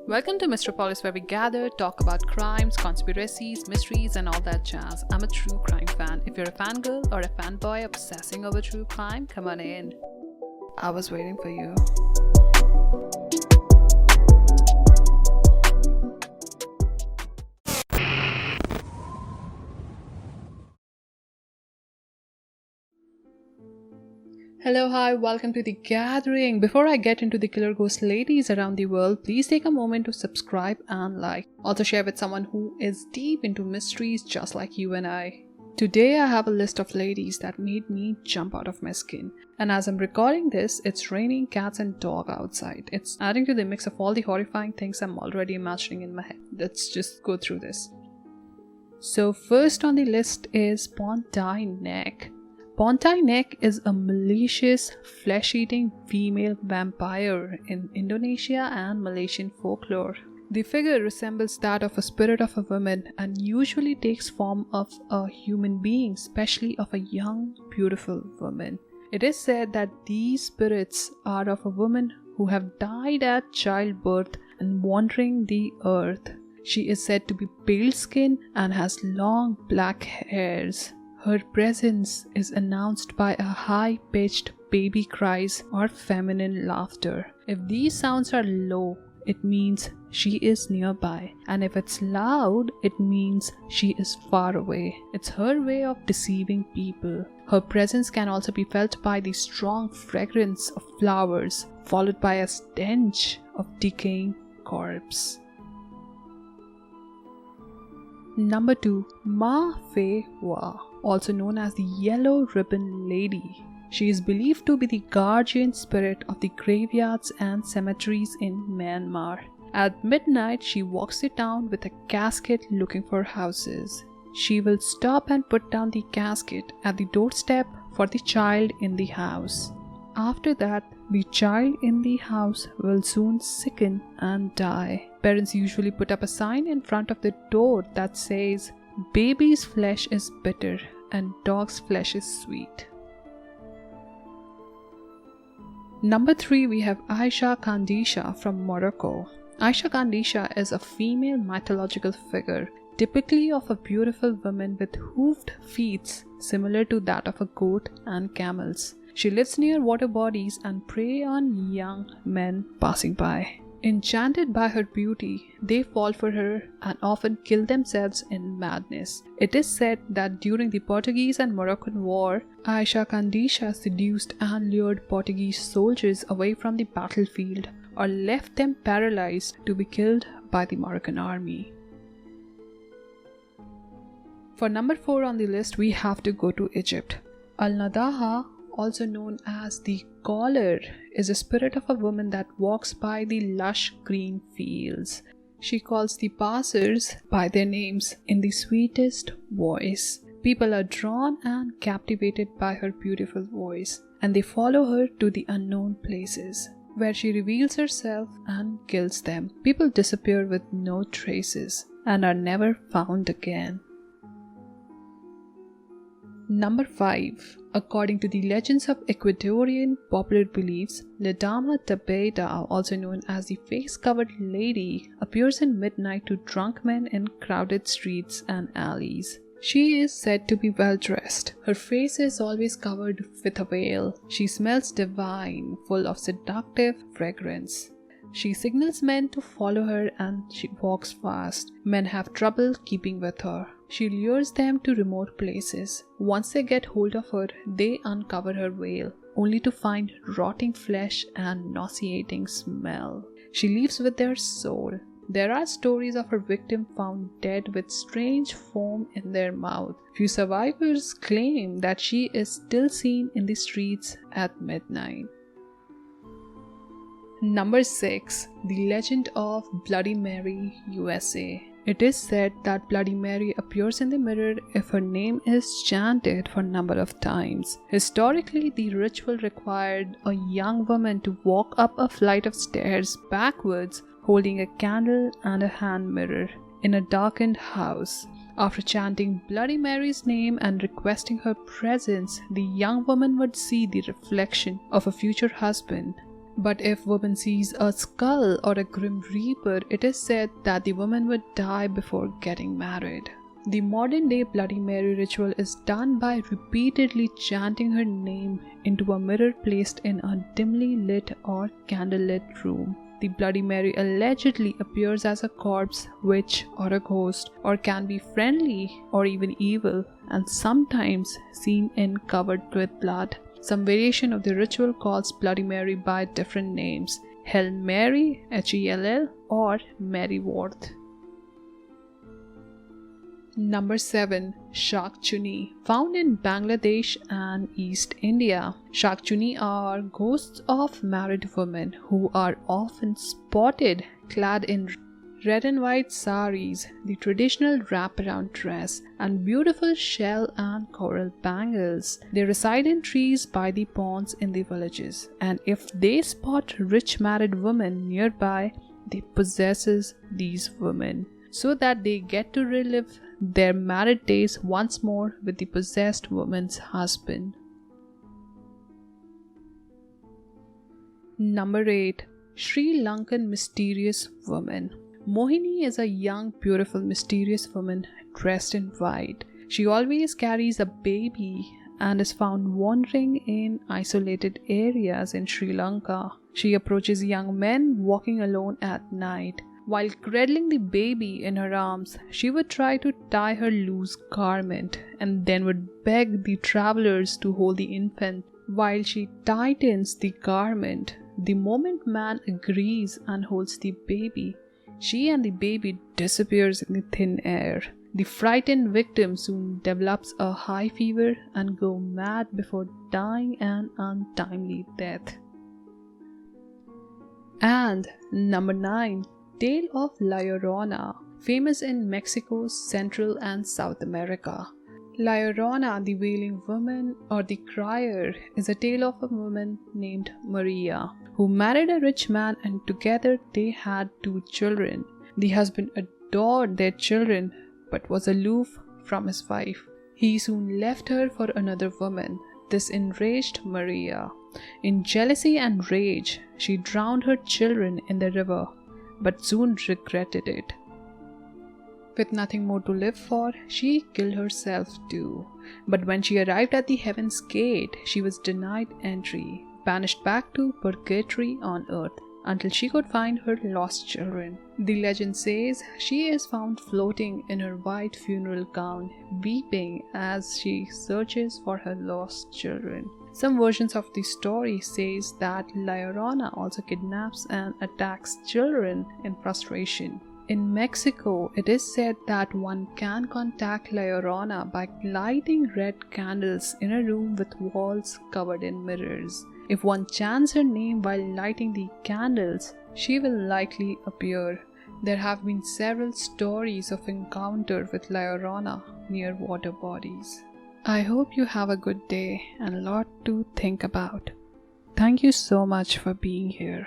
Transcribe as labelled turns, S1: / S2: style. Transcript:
S1: Welcome to Metropolis, where we gather, talk about crimes, conspiracies, mysteries, and all that jazz. I'm a true crime fan. If you're a fangirl or a fanboy obsessing over true crime, come on in. I was waiting for you. Hello, hi, welcome to The Gathering. Before I get into the killer ghost ladies around the world, please take a moment to subscribe and like. Also share with someone who is deep into mysteries just like you and I. Today I have a list of ladies that made me jump out of my skin. And as I'm recording this, it's raining cats and dog outside. It's adding to the mix of all the horrifying things I'm already imagining in my head. Let's just go through this. So first on the list is Pontianak. Pontianak is a malicious, flesh-eating female vampire in Indonesia and Malaysian folklore. The figure resembles that of a spirit of a woman and usually takes form of a human being, especially of a young, beautiful woman. It is said that these spirits are of a woman who have died at childbirth and wandering the earth. She is said to be pale-skinned and has long black hairs. Her presence is announced by a high-pitched baby cries or feminine laughter. If these sounds are low, it means she is nearby, and if it's loud, it means she is far away. It's her way of deceiving people. Her presence can also be felt by the strong fragrance of flowers, followed by a stench of decaying corpse. Number 2. Ma Fei Hua, also known as the Yellow Ribbon Lady. She is believed to be the guardian spirit of the graveyards and cemeteries in Myanmar. At midnight, she walks the town with a casket looking for houses. She will stop and put down the casket at the doorstep for the child in the house. After that, the child in the house will soon sicken and die. Parents usually put up a sign in front of the door that says, "Baby's flesh is bitter and dog's flesh is sweet." Number 3, we have Aisha Kandisha from Morocco. Aisha Kandisha is a female mythological figure, typically of a beautiful woman with hoofed feet similar to that of a goat and camels. She lives near water bodies and preys on young men passing by. Enchanted by her beauty, they fall for her and often kill themselves in madness. It is said that during the Portuguese and Moroccan War, Aisha Kandisha seduced and lured Portuguese soldiers away from the battlefield or left them paralyzed to be killed by the Moroccan army. For number 4 on the list, we have to go to Egypt. Al-Nadaha, also known as the caller, is a spirit of a woman that walks by the lush green fields. She calls the passers by their names in the sweetest voice. People are drawn and captivated by her beautiful voice, and they follow her to the unknown places, where she reveals herself and kills them. People disappear with no traces and are never found again. Number 5. According to the legends of Ecuadorian popular beliefs, La Dama Tabeda, also known as the face-covered lady, appears in midnight to drunk men in crowded streets and alleys. She is said to be well dressed. Her face is always covered with a veil. She smells divine, full of seductive fragrance. She signals men to follow her and she walks fast. Men have trouble keeping with her. She lures them to remote places. Once they get hold of her, they uncover her veil, only to find rotting flesh and nauseating smell. She leaves with their soul. There are stories of her victim found dead with strange foam in their mouth. Few survivors claim that she is still seen in the streets at midnight. Number 6. The Legend of Bloody Mary, USA. It is said that Bloody Mary appears in the mirror if her name is chanted for a number of times. Historically, the ritual required a young woman to walk up a flight of stairs backwards, holding a candle and a hand mirror in a darkened house. After chanting Bloody Mary's name and requesting her presence, the young woman would see the reflection of a future husband But if woman sees a skull or a grim reaper, it is said that the woman would die before getting married. The modern day Bloody Mary ritual is done by repeatedly chanting her name into a mirror placed in a dimly lit or candlelit room. The Bloody Mary allegedly appears as a corpse, witch, or a ghost, or can be friendly or even evil, and sometimes seen in covered with blood. Some variation of the ritual calls Bloody Mary by different names: Hail Mary, Hell, or Mary Worth. Number 7. Shakchuni. Found in Bangladesh and East India. Shakchuni are ghosts of married women who are often spotted clad in red and white saris, the traditional wraparound dress, and beautiful shell and coral bangles. They reside in trees by the ponds in the villages, and if they spot rich married women nearby, they possess these women, so that they get to relive their married days once more with the possessed woman's husband. Number 8. Sri Lankan Mysterious Woman. Mohini is a young, beautiful, mysterious woman dressed in white. She always carries a baby and is found wandering in isolated areas in Sri Lanka. She approaches young men walking alone at night. While cradling the baby in her arms, she would try to tie her loose garment and then would beg the travelers to hold the infant while she tightens the garment. The moment man agrees and holds the baby, she and the baby disappears in the thin air. The frightened victim soon develops a high fever and goes mad before dying an untimely death. And number 9. Tale of La Llorona, famous in Mexico, Central and South America. La Llorona, the wailing woman or the crier, is a tale of a woman named Maria who married a rich man, and together they had 2 children. The husband adored their children but was aloof from his wife. He soon left her for another woman. This enraged Maria. In jealousy and rage, she drowned her children in the river, but soon regretted it. With nothing more to live for, she killed herself too. But when she arrived at the heaven's gate, she was denied entry, banished back to purgatory on earth until she could find her lost children. The legend says she is found floating in her white funeral gown, weeping as she searches for her lost children. Some versions of the story says that La Llorona also kidnaps and attacks children in frustration. In Mexico, it is said that one can contact La Llorona by lighting red candles in a room with walls covered in mirrors. If one chants her name while lighting the candles, she will likely appear. There have been several stories of encounter with La Llorona near water bodies. I hope you have a good day and a lot to think about. Thank you so much for being here.